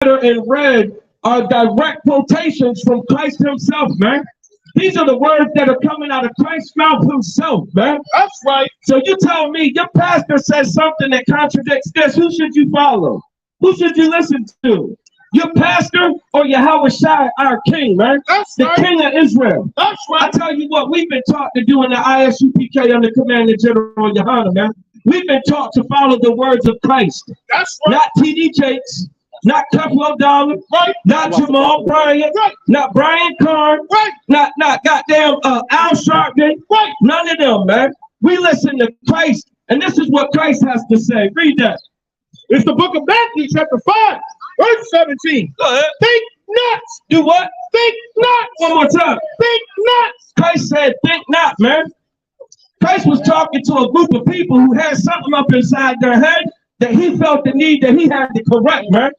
and red are direct quotations from Christ himself, man. These are the words that are coming out of Christ's mouth himself, man. That's right. So you tell me your pastor says something that contradicts this. Who should you follow? Who should you listen to? Your pastor or Yahweh Shai, our king, man? That's the right. King of Israel. That's right. I tell you what, we've been taught to do in the ISUPK under command of General Yohana, man. We've been taught to follow the words of Christ. That's right. Not T.D. Jakes, not Creflo Dollar, Right. not Jamal Bryant, Right. not Brian Carn, Right. not goddamn Al Sharpton, Right. none of them, man. We listen to Christ, and this is what Christ has to say. Read that. It's the book of Matthew, chapter 5, verse 17. Go ahead. Think not. Do what? Think not. One more time. Think not. Christ said, think not, man. Christ was talking to a group of people who had something up inside their head that he felt the need that he had to correct, man.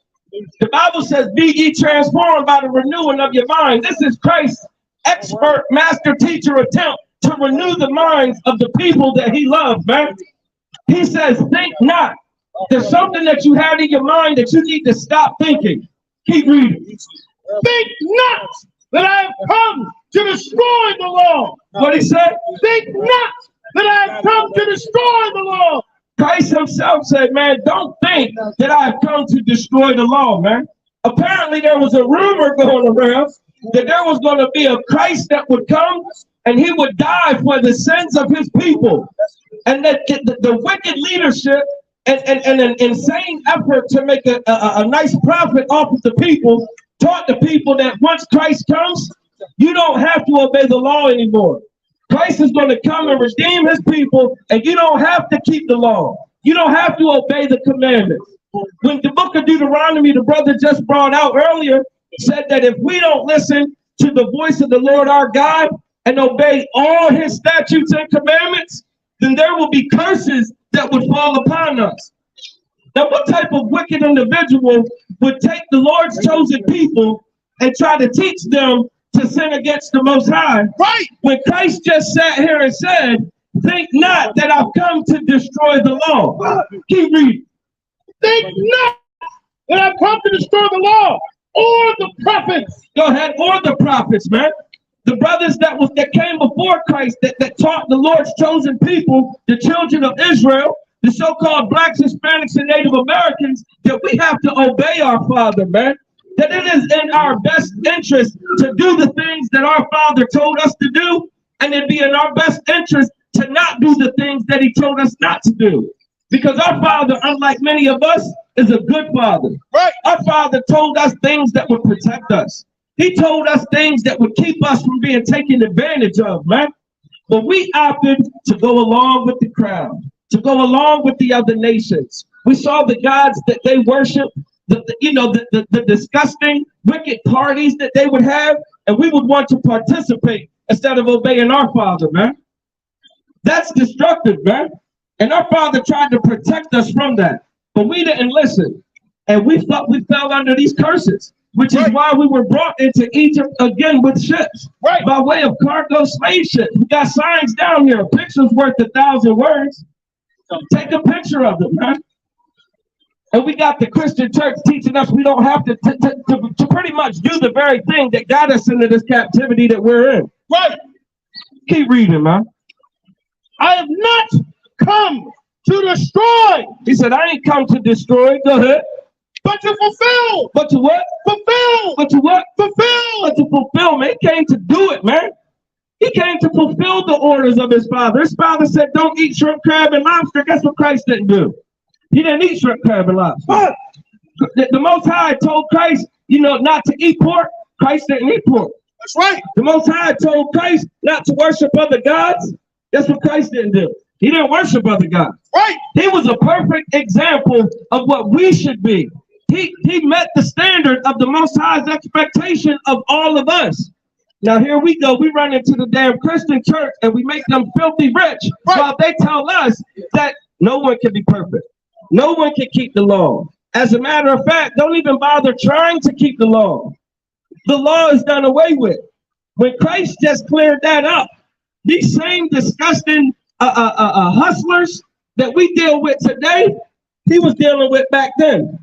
The Bible says, be ye transformed by the renewing of your mind. This is Christ's expert master teacher attempt to renew the minds of the people that he loves, man. He says, think not. There's something that you have in your mind that you need to stop thinking. Keep reading. Think not that I have come to destroy the law. What he said? Think not that I have come to destroy the law. Christ himself said, man, don't think that I've come to destroy the law, man. Apparently there was a rumor going around that there was going to be a Christ that would come and he would die for the sins of his people. And that the wicked leadership and an insane effort to make a nice profit off of the people taught the people that once Christ comes, you don't have to obey the law anymore. Christ is going to come and redeem his people, and you don't have to keep the law. You don't have to obey the commandments. When the book of Deuteronomy, the brother just brought out earlier, said that if we don't listen to the voice of the Lord our God and obey all his statutes and commandments, then there will be curses that would fall upon us. Now, what type of wicked individual would take the Lord's chosen people and try to teach them to sin against the Most High? Right. When Christ just sat here and said, think not that I've come to destroy the law. Keep reading. Think not that I've come to destroy the law or the prophets. Go ahead, or the prophets, man. The brothers that came before Christ that taught the Lord's chosen people, the children of Israel, the so-called blacks, Hispanics, and Native Americans, that we have to obey our Father, man. That it is in our best interest to do the things that our Father told us to do, and it'd be in our best interest to not do the things that he told us not to do. Because our Father, unlike many of us, is a good Father. Right. Our Father told us things that would protect us. He told us things that would keep us from being taken advantage of, man. But we opted to go along with the crowd, to go along with the other nations. We saw the gods that they worship, the disgusting, wicked parties that they would have, and we would want to participate instead of obeying our Father, man. That's destructive, man. And our Father tried to protect us from that, but we didn't listen. And we fell under these curses, which is why we were brought into Egypt again with ships, by way of cargo slave ships. We got signs down here. A picture's worth 1,000 words. Take a picture of them, man. And we got the Christian church teaching us we don't have to pretty much do the very thing that got us into this captivity that we're in. Right. Keep reading, man. I have not come to destroy. He said, I ain't come to destroy. Go ahead. But to fulfill. But to what? Fulfill. But to what? Fulfill. But to fulfill, man. He came to do it, man. He came to fulfill the orders of his Father. His Father said, don't eat shrimp, crab, and lobster. Guess what Christ didn't do? He didn't eat shrimp, crab, and lobster. What? The Most High told Christ, not to eat pork. Christ didn't eat pork. That's right. The Most High told Christ not to worship other gods. That's what Christ didn't do. He didn't worship other gods. Right. He was a perfect example of what we should be. He met the standard of the Most High's expectation of all of us. Now here we go. We run into the damn Christian church and we make them filthy rich while they tell us that no one can be perfect. No one can keep the law. As a matter of fact, don't even bother trying to keep the law. The law is done away with. When Christ just cleared that up, these same disgusting hustlers that we deal with today, he was dealing with back then.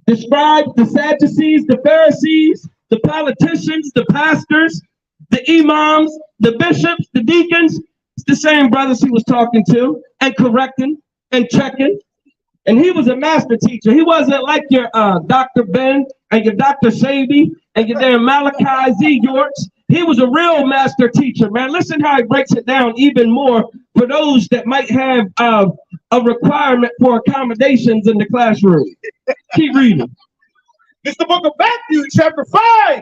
the scribes, the Sadducees, the Pharisees, the politicians, the pastors, the imams, the bishops, the deacons. It's the same brothers he was talking to and correcting and checking. And he was a master teacher. He wasn't like your Dr. Ben and your Dr. Shaby and your damn Malachi Z. Yorks. He was a real master teacher, man. Listen how he breaks it down even more for those that might have a requirement for accommodations in the classroom. Keep reading. It's the book of Matthew, chapter 5,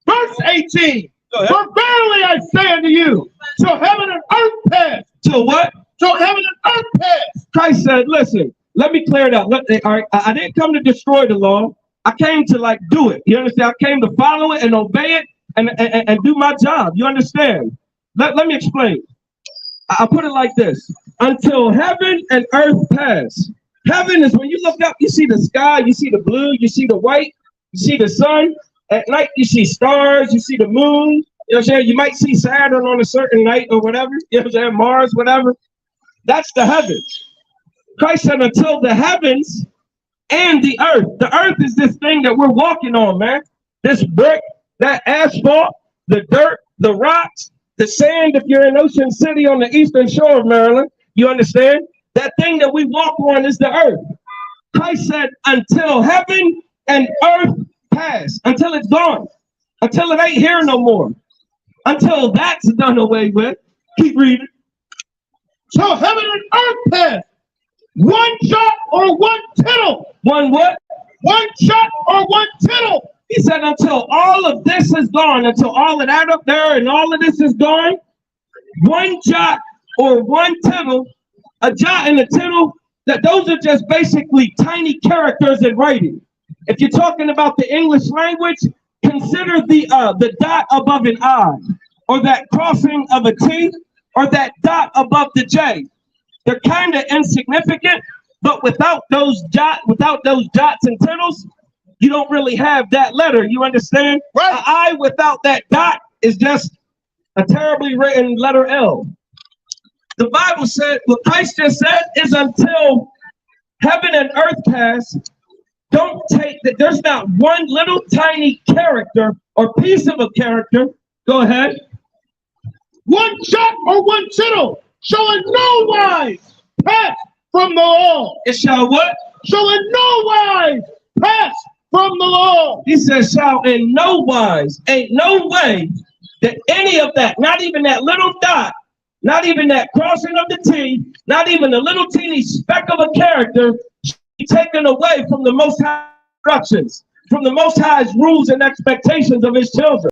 verse 18. For verily I say unto you, till heaven and earth pass. Till what? Till heaven and earth pass. Christ said, listen, let me clear it out. All right, I didn't come to destroy the law. I came to do it. You understand? I came to follow it and obey it and do my job. You understand? Let me explain. I'll put it like this. Until heaven and earth pass. Heaven is when you look up, you see the sky, you see the blue, you see the white, you see the sun. At night, you see stars, you see the moon. You know what I'm saying? You might see Saturn on a certain night or whatever. You know what I'm saying? Mars, whatever. That's the heavens. Christ said until the heavens and the earth is this thing that we're walking on, man. This brick, that asphalt, the dirt, the rocks, the sand, if you're in Ocean City on the eastern shore of Maryland, you understand? That thing that we walk on is the earth. Christ said until heaven and earth pass, until it's gone, until it ain't here no more, until that's done away with. Keep reading. Till heaven and earth pass. One jot or one tittle. One what? One jot or one tittle. He said until all of this is gone, until all of that up there and all of this is gone, one jot or one tittle, a jot and a tittle, that those are just basically tiny characters in writing. If you're talking about the English language, consider the dot above an I, or that crossing of a T, or that dot above the J. They're kind of insignificant, but without those dots and tittles, you don't really have that letter. You understand? Right. An I without that dot is just a terribly written letter L. The Bible said, what Christ just said is until heaven and earth pass, don't take that. There's not one little tiny character or piece of a character. Go ahead. One jot or one tittle shall in no wise pass from the law. It shall what? Shall in no wise pass from the law. He says, shall in no wise, ain't no way that any of that, not even that little dot, not even that crossing of the T, not even a little teeny speck of a character, should be taken away from the Most High instructions, from the Most High's rules and expectations of his children.